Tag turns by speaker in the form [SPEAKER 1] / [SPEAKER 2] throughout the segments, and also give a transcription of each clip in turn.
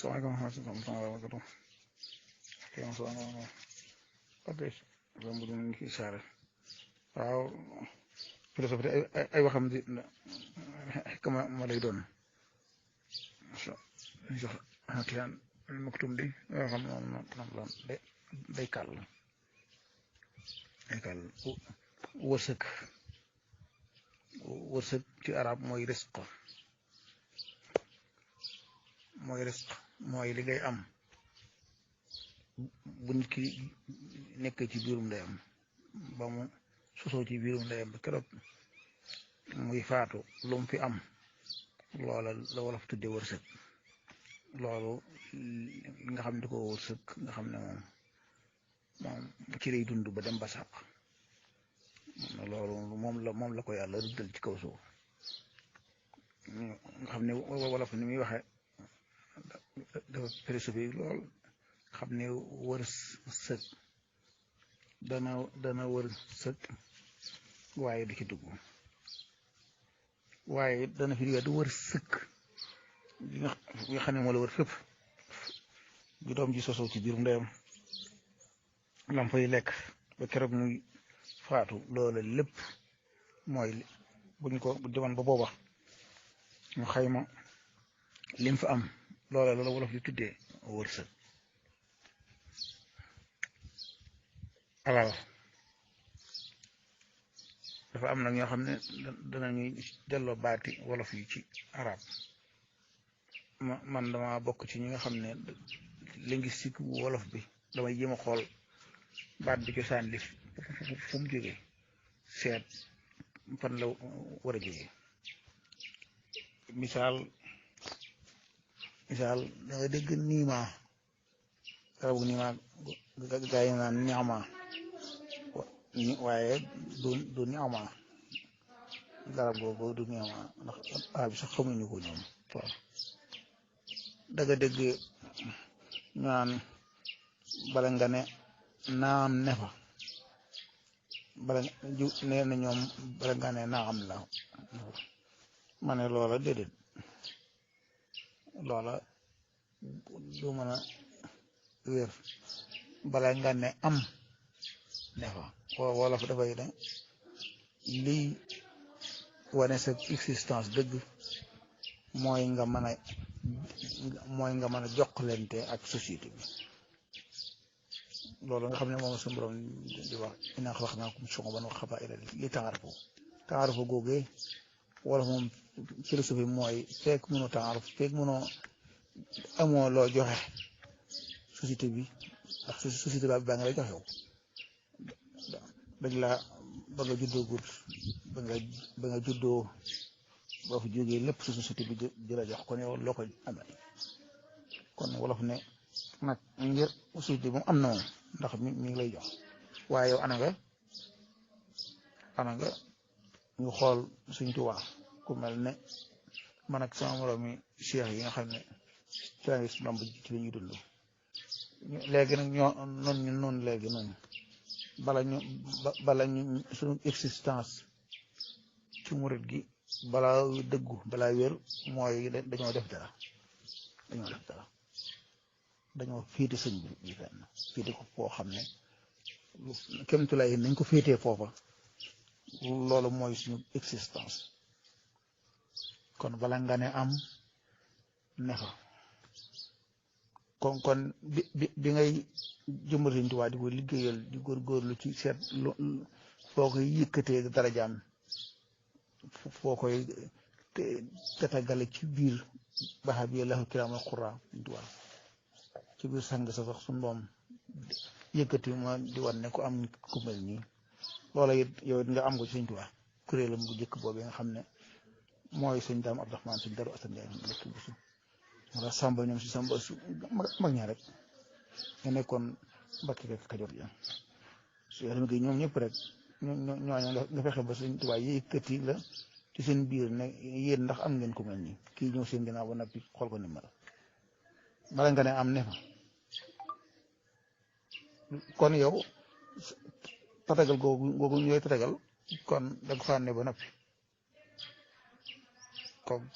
[SPEAKER 1] Assalamualaikum warahmatullahi wabarakatuh. Kaya sa pati rambu ñu ci saare waaw philosophie ay waxam di kama ma lay doon so jox hatiyan maktum di yoo xam non lan day kàll wërsëg ci arab mooy risque mooy li ngay am bu nit ki nekk ci biirum ndeyam ba mu sosoo ci biirum ndeyam ba keroog muy faatu lu mu fi am loola la wolof tudde wërsëg loolu nga xam ne ko wërsëg nga xam ne moom ci lay dund ba dem ba sàq loolu moom la ko yàlla rëddal ci kaw suuf nga xam ne wolof ni muy waxe dafa philosophie lool xam ne wërsëg dana wërsëg waaye du ci dugg waaye dana fi du wërsëg bi nga xam ne moo la wër fépp bi doom ji sosoo ci biirum ndeyam lam fay lekk ba keroog muy faatu loola lépp mooy buñ ko demoon ba booba ñu xayma lim fa am loola la wolof di tuddee wërsëg alal dafa am nag ñoo xam ne danañuy delloo baati wolof yi ci arab man dama bokk ci ñi nga xam ne linguistique wolof bi damay jéem a xool baat bi cosaan li fu mu jógee seet fan la war a jógee misaal da nga dégg niima garabu niima gaa yi naan ñaama waaye du ñaama garab googu du ñaama ndax bi sax xamuñu ko ñoom waaw daga dégg ñaan bala nga ne naam ne fa bala nee na ñoom bala nga ne naam la ma ne loola déedéet loola du mën a wér bala nga ne am ne fa wolof dafay ne lii wane sa existence dëgg mooy nga mën a jokkalante ak société bi loolu nga xam ne moom suñu borom di wax inna xalaqnaakum shu'uban wa qabaa'ila li ta'aarafu googee wala moom philosophie mooy fekk mënoo ta'aaruf fekk mënoo amoo loo joxe société bi ndax société ba nga lay joxew dañ la ba nga juddoo gut ba nga juddoo boo fi jógee lépp su société bi di la jox kon yow loo ko amee kon wolof ne nag ngir société moom am na moom ndax mi ngi lay jox waaye yow ana nga ñu xool Sëñ Tuubaa ku mel ne man ak sama moromi cheikh yi nga xam ne ci la islam ci la ñuy dund léegi nag noonu léegi noonu bala ñu suñu existence ci murit gi balaa dëggu balaa wér mooy dañoo def dara dañoo féete sëñ bi fenn féete ko foo xam ne kémtulay nañ ko féetee foofa loolu mooy suñu existence kon bala nga ne am ne fa kon bi ngay jëmbat Sëñ Tuubaa di ko liggéeyal di góorgóorlu ci seet foo koy yëkkatee darajaam foo koy tatagale ci biir baxa bi lahu kiraamal qurra Sëñ Tuubaa ci biir sang sa sax suñu doom yëkkati ma di wan ne ko am ku mel nii loola it yow it nga am ko ci Sëñ Tuubaa kuréelam bu njëkk boobu nga xam ne mooy sëñ Daam Abdourahmane Sëñ Daru Asan Njaay nekk bu su wala samba ñoom si samba su mag ñaa rek nga nekkoon Mbàkke Kajoor ja su yaram gi ñoom ñëpp rek ñooñu nga fexe ba Sëñ Tuubaa yëkkati la ci seen biir ne yéen ndax am ngeen ko mel nii kii ñëw seen ginnaaw ba noppi xool ko ni mel bala nga ne am ne fa kon yow tatagal googu ñooy tatagal kon da nga faa ne ba noppi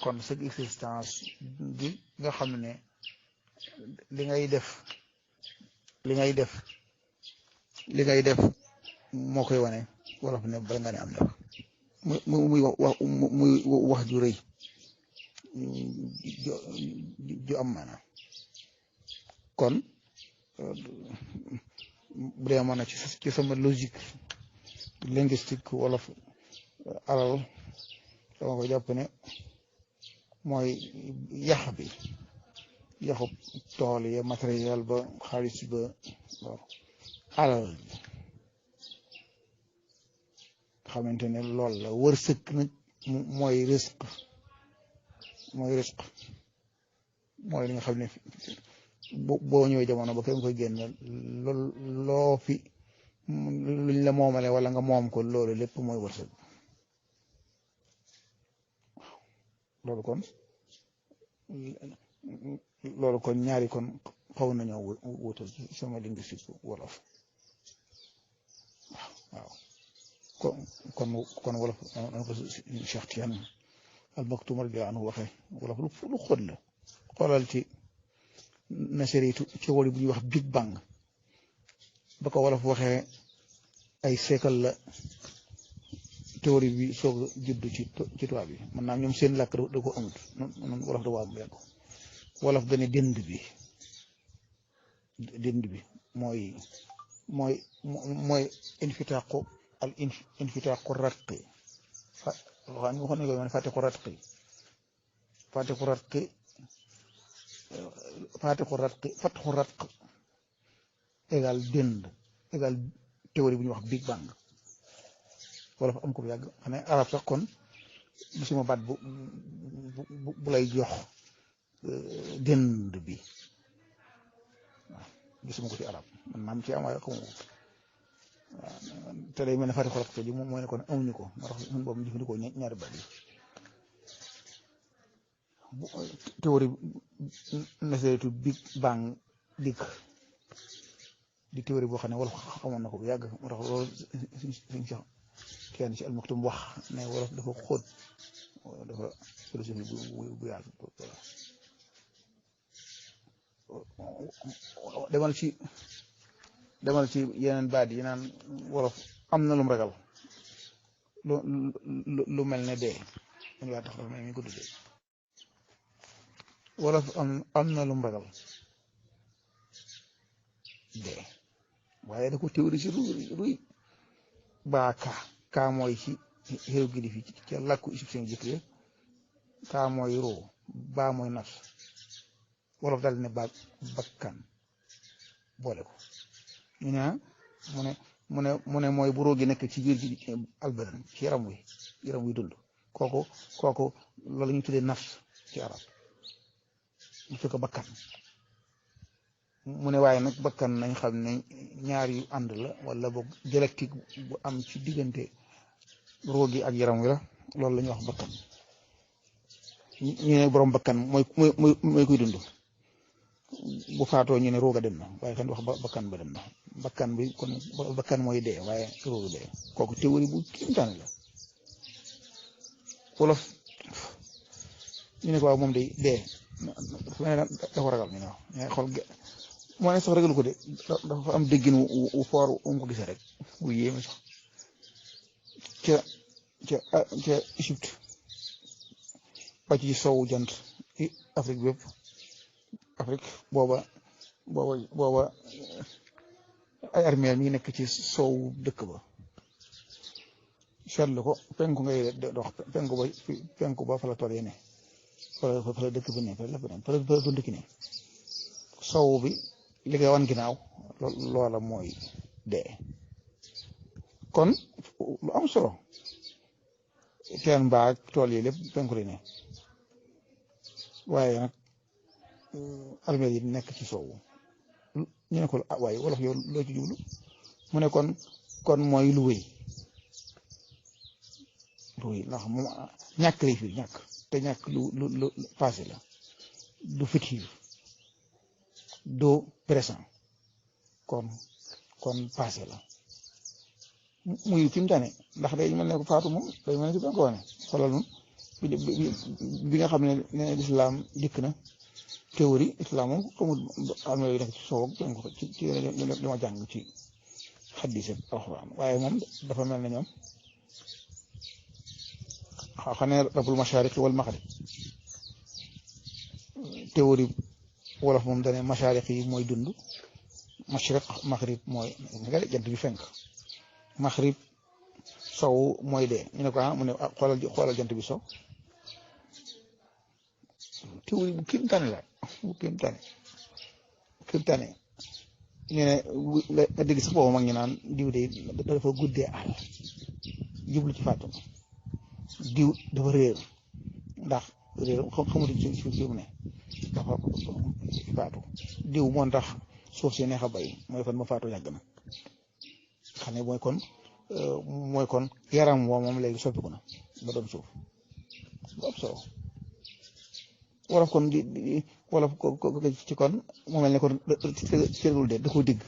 [SPEAKER 1] kon sa existence gi nga xam ne li ngay def li ngay def moo koy wane wolof ne bala nga ne am def muy wax ju rëy ju am maanaam kon bu dee mën a ci sama logique linguistique wolof alal dama ko jàpp ne mooy yàq bi yaxu tool ya matériel ba xaalis ba alal bi xamante ne lool la wërsëg nag mooy risque mooy li nga xam ne boo ñëwee jamono ba kenn koy génn loo fi luñ la moomale wala nga moom ko loolu lépp mooy wërsëg loolu kon ñaari kon xaw nañoo wutal ci sama linguistique wolof waaw kon wolof na ko Cheikh Tidiane Al Maktoum radiyallahu anhu waxee wolof lu xóot la xoolal ci nasaritu ci wàllu bu ñuy wax Big Bang ba ko wolof waxee ay siècle la théorie bi soog a judd ci tubaab bi man naa ñoom seen làkk da ko amut noonu wolof da ko am yàgg wolof dane dënd bi mooy infitaqu al infitaqu ratqi waxaan ñu waxoon ne ko man fatiqu ratq égal dënd égal théorie bu ñuy wax Big Bang wolof am ko bu yàgg xam ne arab sax kon gisuma baat bu lay jox dënd bi waaw gisuma ko ci arab man maam ci am waaye xamu ko waaw te day mel ne fati xolat ko ji moom mooy ne kon amuñu ko moo tax ñun boobu jëfandikoo ñaari baat yi théorie nasaritu Big Bang dikk di théorie boo xam ne wolof xamoon na ko bu yàgg moo tax loolu suñ sax kenn ci Al Maktoum wax ne wolof dafa xóot dafa philosophie bu yaatu demal ci yeneen baat yi naan wolof am na lum ragal lu mel ne dee mun waa tax dafa mel ni gudd dee wolof am na lum ragal dee waaye da ko théorie si ruy baa kaa mooy ci hiéroglyphe yi ci làkku égyptien jëkk kaa mooy roo baa mooy nafs wolof daal ne bakkan boole ko ñu ne mu ne mooy bu roo gi nekk ci biir gi albadan ci yaram wi dund kooku loolu ñu tuddee nafs ci arab mu fekk bakkan mu ne waaye nag bakkan nañ xam ne ñaar yu ànd la wala boog dialectique bu am ci diggante roo gi ak yaram wi la loolu la ñuy wax bakkan ñu ne borom bakkan mooy kuy dund bu faatoo ñu ne rooga dem na waaye kan wax bakkan ba dem na bakkan bi kon bakkan mooy dee waaye rooga dee kooku théorie bu kiimtaane la wolof ñu ne ko waaw moom day dee dafa ragal ñu ne waaw mais xool moo ne sax ragalu ko de dafa am déggin wu foor mu ko gisee rek bu yéeme sax ca Égypte ba ci sowu jant Afrique bépp Afrique booba ay armeel mi ngi nekk ci sowu dëkk ba seetlu ko penku ngay dox penku ba fa la tool yi ne fa la dëkk bi ne fa la dund ki ne sowu bi li ngay wan ginnaaw loola mooy dee kon lu am solo teen mbaag tool yi lépp penku li ne waaye nag armeel yi nekk ci soowu ñu ne ko waaye wolof yow loo ci jublu mu ne kon mooy lu wéy ndax moom ñàkk lay firi ñàkk te ñàkk lu passé la du futur du présent kon passé la muy fi mu tane ndax day mel ne ko faatu moom day mel ne si benn ko wane xoolal moom bi nga xam ne lislaam dikk na théorie islam moom xamul am na yu nekk ci soow ak ko ci li ma jàng ci xaddis ak alxuraan waaye moom dafa mel ne ñoom xam ne rabbul mashariq wal maghrib théorie wolof moom dane mashariq yi mooy dund mashriq maghrib mooy nga jant bi fenk maghrib sow mooy dee ñu ne ko mu ne xoolal jant bi sow théorie bu kéemtaane la bu kéemtaane ñu ne nga dégg sax boobu mag ñu naan diw de dafa guddee àll jublu ci faatu diw dafa réer ndax réer xamutu ci mu ne dafa faatu diw moo tax suuf si neex a bay mooy kon ma faatu yàgg na xam ne mooy kon yaram woo moom léegi soppiku na ba doon suuf bu ab solo wolof kon di wolof ko ci kon mu mel ne kon cërgul de da ko digg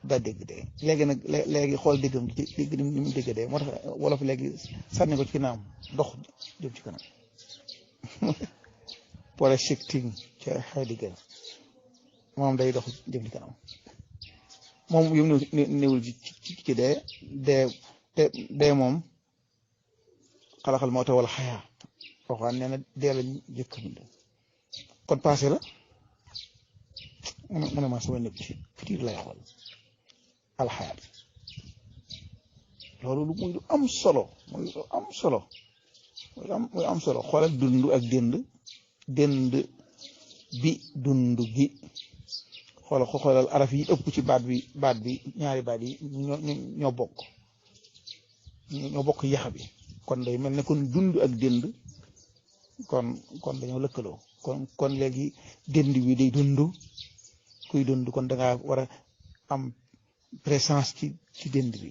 [SPEAKER 1] daa dégg de léegi nag léegi xool déggam dégg ni mu dégg de moo tax wolof léegi sànni ko ci ginnaaw dox jëm ci kanam projecting ca Heidegger moom day dox jëm ci kanam moom yu mu néewul ci dee moom xalaxal mawta wala xayaa waxaan nee na dee la jëkk bind kon passé la mu ne ma sama nekk ci futur lay xool alxayaat loolu muy lu am solo muy am solo xoolal dund ak dënd bi dund gi xoolal araf yi ëpp ci baat bi ñaari baat yi ñoo bokk yax bi kon day mel ne kon dund ak dënd kon dañoo lëkkaloo kon léegi dënd bi day dund kuy dund kon da ngaa war a am présence ci dënd bi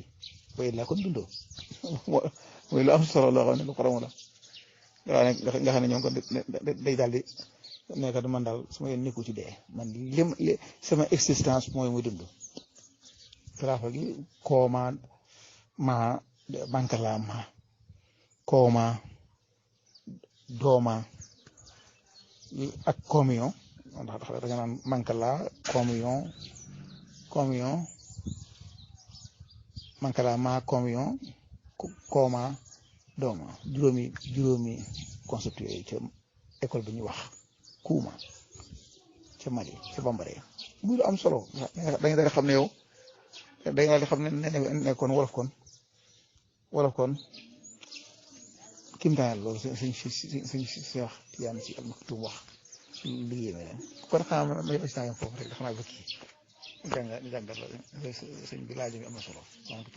[SPEAKER 1] waaye laa kon dundoo mooy lu am solo loo xam ne lu xoromu la nga xam ne ñoom kon day daal di nekk man daal sama yoon nekku ci dee man sama existence mooy muy dund xilaafa gi kooma ma bankala ma kooma dooma ak communion ndax da nga naan mankala communion mankala ma communion kooma dooma juróomi concept yooyu ca école bi ñuy wax kuuma ca Mali ca Bambara muy lu am solo da nga xam ne yow da nga xam ne kon wolof kon kimtaan loolu suñ Seex Tijaan Si Al Maktuum wax liggéey na leen kon xanaa may instant foofu rek xanaa ba kii jàngal sëñ bi laaj bi am na solo donc